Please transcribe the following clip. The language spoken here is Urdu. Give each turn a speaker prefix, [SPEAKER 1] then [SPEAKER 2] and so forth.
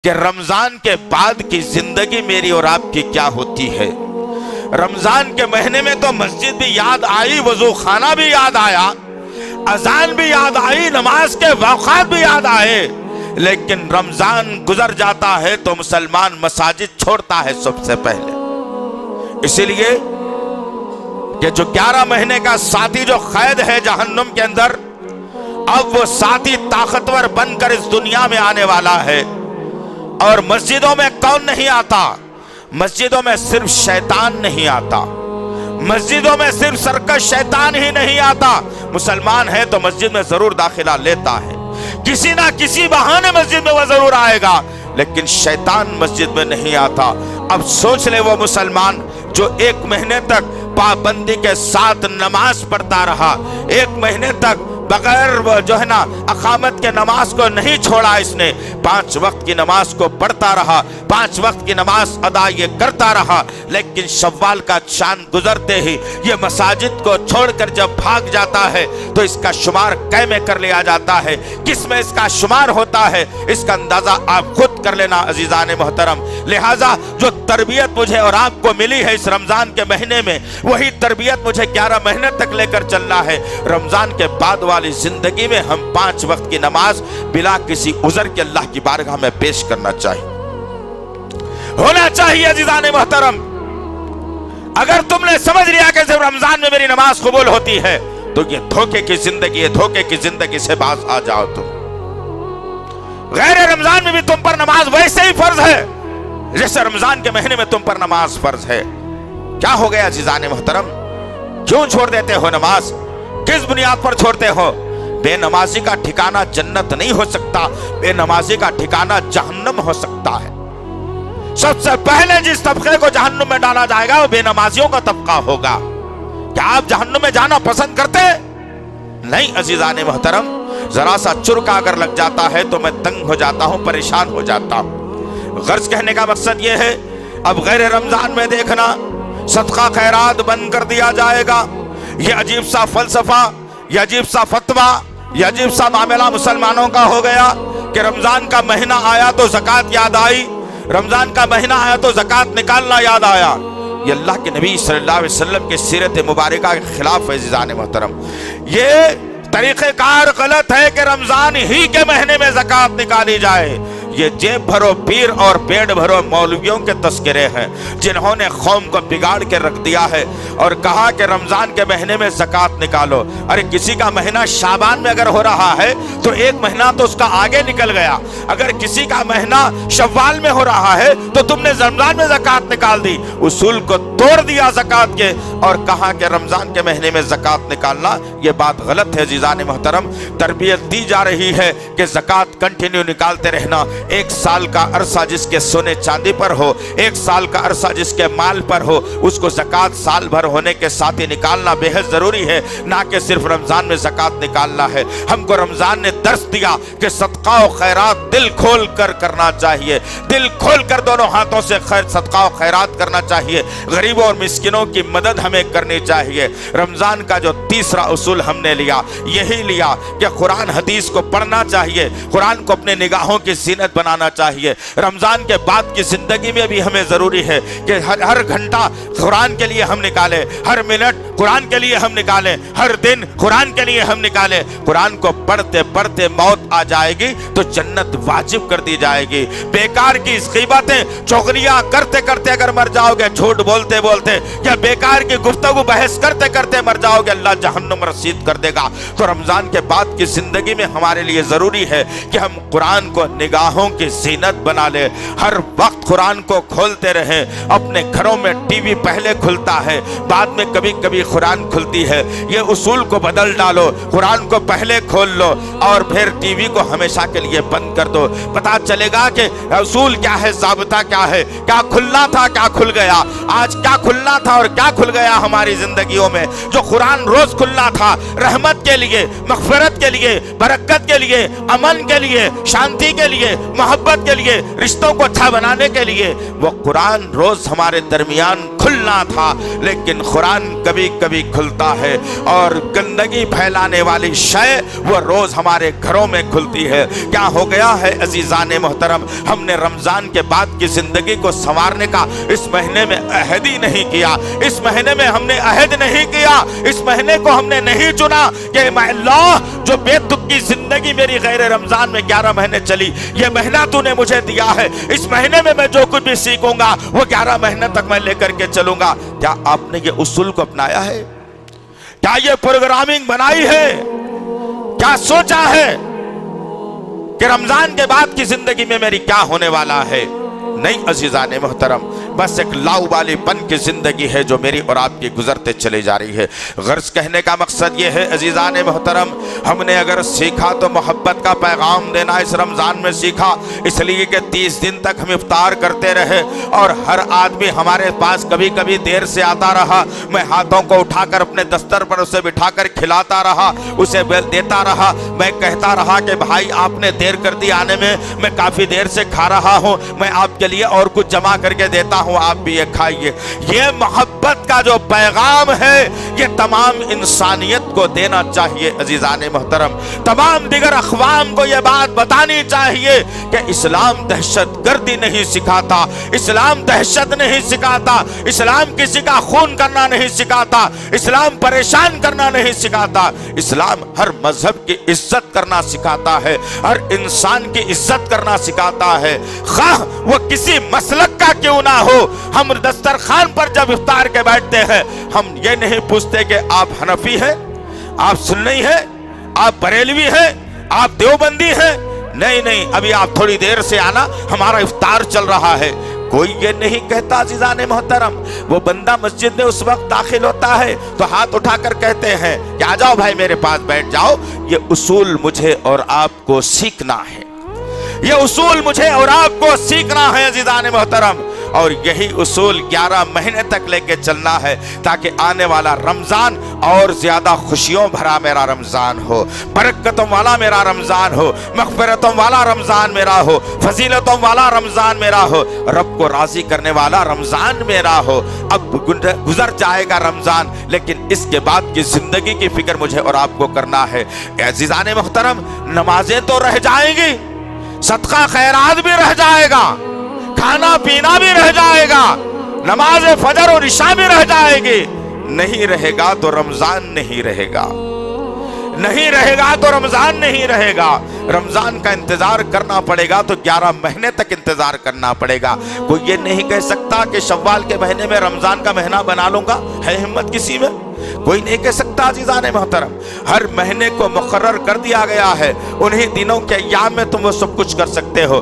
[SPEAKER 1] کہ رمضان کے بعد کی زندگی میری اور آپ کی کیا ہوتی ہے۔ رمضان کے مہینے میں تو مسجد بھی یاد آئی، وضو خانہ بھی یاد آیا، اذان بھی یاد آئی، نماز کے اوقات بھی یاد آئے، لیکن رمضان گزر جاتا ہے تو مسلمان مساجد چھوڑتا ہے سب سے پہلے۔ اسی لیے کہ جو 11 مہینے کا ساتھی جو قید ہے جہنم کے اندر، اب وہ ساتھی طاقتور بن کر اس دنیا میں آنے والا ہے۔ اور مسجدوں میں کون نہیں آتا؟ مسجدوں میں صرف شیطان نہیں آتا، مسجدوں میں صرف سرکش شیطان ہی نہیں آتا، مسلمان ہے تو مسجد میں ضرور داخلہ لیتا ہے، کسی نہ کسی بہانے مسجد میں وہ ضرور آئے گا، لیکن شیطان مسجد میں نہیں آتا۔ اب سوچ لے وہ مسلمان جو 1 مہینے تک پابندی کے ساتھ نماز پڑھتا رہا، 1 مہینے تک بغیر جو ہے نا اقامت کے نماز کو نہیں چھوڑا، اس نے 5 وقت کی نماز کو پڑھتا رہا، 5 وقت کی نماز ادا یہ کرتا رہا، لیکن شوال کا چاند گزرتے ہی یہ مساجد کو چھوڑ کر جب بھاگ جاتا ہے تو اس کا شمار کئے میں کر لیا جاتا ہے، کس میں اس کا شمار ہوتا ہے، اس کا اندازہ آپ خود کر لینا عزیزان محترم۔ لہٰذا جو تربیت مجھے اور آپ کو ملی ہے اس رمضان کے مہینے میں، وہی تربیت مجھے 11 مہینے تک لے کر چلنا ہے۔ رمضان کے بعد والی زندگی میں ہم 5 وقت کی نماز بلا کسی عذر کے اللہ کی بارگاہ میں پیش کرنا چاہیے، ہونا چاہیے عزیزان محترم۔ اگر تم نے سمجھ لیا کہ صرف رمضان میں میری نماز قبول ہوتی ہے تو یہ دھوکے کی زندگی ہے، دھوکے کی زندگی سے باز آ جاؤ تم۔ غیر رمضان میں بھی تم پر نماز ویسے ہی فرض ہے جیسے رمضان کے مہینے میں تم پر نماز فرض ہے۔ کیا ہو گیا عزیزان محترم؟ کیوں چھوڑ دیتے ہو نماز؟ کس بنیاد پر چھوڑتے ہو؟ بے نمازی کا ٹھکانہ جنت نہیں ہو سکتا، بے نمازی کا ٹھکانہ جہنم ہو سکتا ہے۔ سب سے پہلے جس طبقے کو جہنم میں ڈالا جائے گا وہ بے نمازیوں کا طبقہ ہوگا۔ کیا آپ جہنم میں جانا پسند کرتے؟ نہیں عزیزان محترم، ذرا سا چرکا اگر لگ جاتا ہے تو میں تنگ ہو جاتا ہوں، پریشان ہو جاتا ہوں۔ غرض کہنے کا مقصد یہ ہے، اب غیر رمضان میں دیکھنا صدقہ خیرات بند کر دیا جائے گا۔ یہ عجیب سا فلسفہ، یہ عجیب سا فتویٰ، یہ عجیب سا معاملہ مسلمانوں کا ہو گیا کہ رمضان کا مہینہ آیا تو زکوٰۃ یاد آئی، رمضان کا مہینہ آیا تو زکوٰۃ نکالنا یاد آیا۔ یہ اللہ کے نبی صلی اللہ علیہ وسلم کی سیرت مبارکہ کے خلاف ہے عزیزان محترم۔ یہ طریقہ کار غلط ہے کہ رمضان ہی کے مہینے میں زکوٰۃ نکالی جائے۔ یہ جیب بھرو پیر اور پیٹ بھرو مولویوں کے تذکرے ہیں جنہوں نے قوم کو بگاڑ کے رکھ دیا ہے اور کہا کہ رمضان کے مہینے میں زکوٰۃ نکالو۔ ارے کسی کا مہینہ شعبان میں اگر ہو رہا ہے تو 1 مہینہ تو اس کا آگے نکل گیا، اگر کسی کا مہینہ شوال میں ہو رہا ہے تو تم نے رمضان میں زکوٰۃ نکال دی، اصول کو توڑ دیا زکوٰۃ کے اور کہا کہ رمضان کے مہینے میں زکوٰۃ نکالنا یہ بات غلط ہے عزیزان محترم۔ تربیت دی جا رہی ہے کہ زکوٰۃ کنٹینیو نکالتے رہنا، 1 سال کا عرصہ جس کے سونے چاندی پر ہو، 1 سال کا عرصہ جس کے مال پر ہو، اس کو زکوٰۃ سال بھر ہونے کے ساتھ ہی نکالنا بے حد ضروری ہے، نہ کہ صرف رمضان میں زکوٰۃ نکالنا ہے۔ ہم کو رمضان نے درس دیا کہ صدقہ و خیرات دل کھول کر کرنا چاہیے، دل کھول کر دونوں ہاتھوں سے صدقہ و خیرات کرنا چاہیے، غریبوں اور مسکینوں کی مدد ہمیں کرنی چاہیے۔ رمضان کا جو تیسرا اصول ہم نے لیا، یہی لیا کہ قرآن حدیث کو پڑھنا چاہیے، قرآن کو اپنے نگاہوں کی زینت بنانا چاہیے۔ رمضان کے بعد کی زندگی میں بھی ہمیں ضروری ہے کہ ہر گھنٹہ قرآن کے لیے ہم نکالیں، ہر منٹ قرآن کے لیے ہم نکالیں، ہر دن قرآن کے لیے ہم نکالیں۔ قرآن کو پڑھتے پڑھتے موت آ جائے گی تو جنت واجب کر دی جائے گی۔ بیکار کی غیبتیں چغلیاں کرتے کرتے اگر مر جاؤ گے، جھوٹ بولتے بولتے یا بیکار کی گفتگو بحث کرتے کرتے مر جاؤ گے، اللہ جہنم رسید کر دے گا۔ تو رمضان کے بعد کی زندگی میں ہمارے لیے ضروری ہے کہ ہم قرآن کو نگاہوں کی زینت بنا لے، ہر وقت قرآن کو کھولتے رہیں۔ اپنے گھروں میں ٹی وی پہلے کھلتا ہے، بعد میں کبھی کبھی قرآن کھلتی ہے، یہ اصول کو بدل ڈالو، قرآن کو پہلے کھول لو اور پھر ٹی وی کو ہمیشہ کے لیے بند کر دو۔ پتا چلے گا کہ اصول کیا ہے، ضابطہ کیا ہے، کیا کھلنا تھا کیا کھل گیا، آج کیا کھلنا تھا اور کیا کھل گیا ہماری زندگیوں میں۔ جو قرآن روز کھلنا تھا رحمت کے لیے، مغفرت کے لیے، برکت کے لیے، امن کے لیے، شانتی کے لیے، محبت کے لیے، رشتوں کو اچھا بنانے کے لیے، وہ قرآن روز ہمارے درمیان کھلنا تھا، لیکن قرآن کبھی کبھی کھلتا ہے، اور گندگی پھیلانے والی شے وہ روز ہمارے گھروں میں کھلتی ہے۔ کیا ہو گیا ہے عزیزان محترم، ہم نے رمضان کے بعد کی زندگی کو سنوارنے کا اس مہینے میں عہد ہی نہیں کیا، اس مہینے میں ہم نے عہد نہیں کیا، اس مہینے کو ہم نے نہیں چنا کہ میں اللہ جو بے تک کی زندگی میری غیر رمضان میں 11 مہینے چلی، یہ مہینہ تو نے مجھے دیا ہے، اس مہینے میں جو کچھ بھی سیکھوں گا وہ 11 مہینے تک میں لے کر کے چلوں گا۔ کیا آپ نے یہ اصول کو اپنایا ہے؟ کیا یہ پروگرامنگ بنائی ہے؟ کیا سوچا ہے کہ رمضان کے بعد کی زندگی میں میری کیا ہونے والا ہے؟ نہیں عزیزان محترم، بس ایک لاؤبالی پن کی زندگی ہے جو میری اور آپ کی گزرتے چلی جا رہی ہے۔ غرض کہنے کا مقصد یہ ہے عزیزان محترم، ہم نے اگر سیکھا تو محبت کا پیغام دینا اس رمضان میں سیکھا، اس لیے کہ 30 دن تک ہم افطار کرتے رہے، اور ہر آدمی ہمارے پاس کبھی کبھی دیر سے آتا رہا، میں ہاتھوں کو اٹھا کر اپنے دستر پر اسے بٹھا کر کھلاتا رہا، اسے دیتا رہا، میں کہتا رہا کہ بھائی آپ نے دیر کر دی آنے میں کافی دیر سے کھا رہا ہوں، میں آپ کے لیے اور کچھ جمع کر کے دیتا ہوں، آپ بھی یہ کھائیے۔ یہ محبت کا جو پیغام ہے یہ تمام انسانیت کو دینا چاہیے عزیزان محترم، تمام دیگر اقوام کو یہ بات بتانی چاہیے کہ اسلام دہشت گردی نہیں سکھاتا، اسلام دہشت نہیں سکھاتا، اسلام کسی کا خون کرنا نہیں سکھاتا، اسلام پریشان کرنا نہیں سکھاتا، اسلام ہر مذہب کی عزت کرنا سکھاتا ہے، ہر انسان کی عزت کرنا سکھاتا ہے، خواہ وہ کسی مسلک کا کیوں نہ ہو۔ ہم دسترخوان پر جب افطار کے بیٹھتے ہیں ہم یہ نہیں پوچھتے کہ آپ حنفی ہیں، آپ سنی ہیں، آپ بریلوی ہیں، آپ دیوبندی ہیں، نہیں، ابھی آپ تھوڑی دیر سے آنا، ہمارا افطار چل رہا ہے۔ کوئی یہ نہیں کہتا عزیزان محترم، وہ بندہ مسجد میں اس وقت داخل ہوتا ہے تو ہاتھ اٹھا کر کہتے ہیں کہ آ جاؤ بھائی میرے پاس بیٹھ جاؤ۔ یہ اصول مجھے اور آپ کو سیکھنا ہے، یہ اصول مجھے اور آپ کو سیکھنا ہے عزیزان محترم، اور یہی اصول 11 مہینے تک لے کے چلنا ہے تاکہ آنے والا رمضان اور زیادہ خوشیوں بھرا میرا رمضان ہو، برکتوں والا میرا رمضان ہو، مغفرتوں والا رمضان میرا ہو، فضیلتوں والا رمضان میرا ہو، رب کو راضی کرنے والا رمضان میرا ہو۔ اب گزر جائے گا رمضان، لیکن اس کے بعد کی زندگی کی فکر مجھے اور آپ کو کرنا ہے۔ عزیزان محترم، نمازیں تو رہ جائیں گی، صدقہ خیرات بھی رہ جائے گا، کھانا پینا بھی رہ جائے گا، نماز فجر اور عشاء بھی رہ جائے گی، نہیں رہے گا تو رمضان نہیں رہے گا، نہیں رہے گا تو رمضان نہیں رہے گا۔ رمضان کا انتظار کرنا پڑے گا تو 11 مہینے تک انتظار کرنا پڑے گا۔ کوئی یہ نہیں کہہ سکتا کہ شوال کے مہینے میں رمضان کا مہینہ بنا لوں گا، ہے ہمت کسی میں؟ کوئی نہیں کہہ سکتا عزیزان محترم۔ ہر مہینے کو مقرر کر دیا گیا ہے، انہی دنوں کے ایام میں تم وہ سب کچھ کر سکتے ہو۔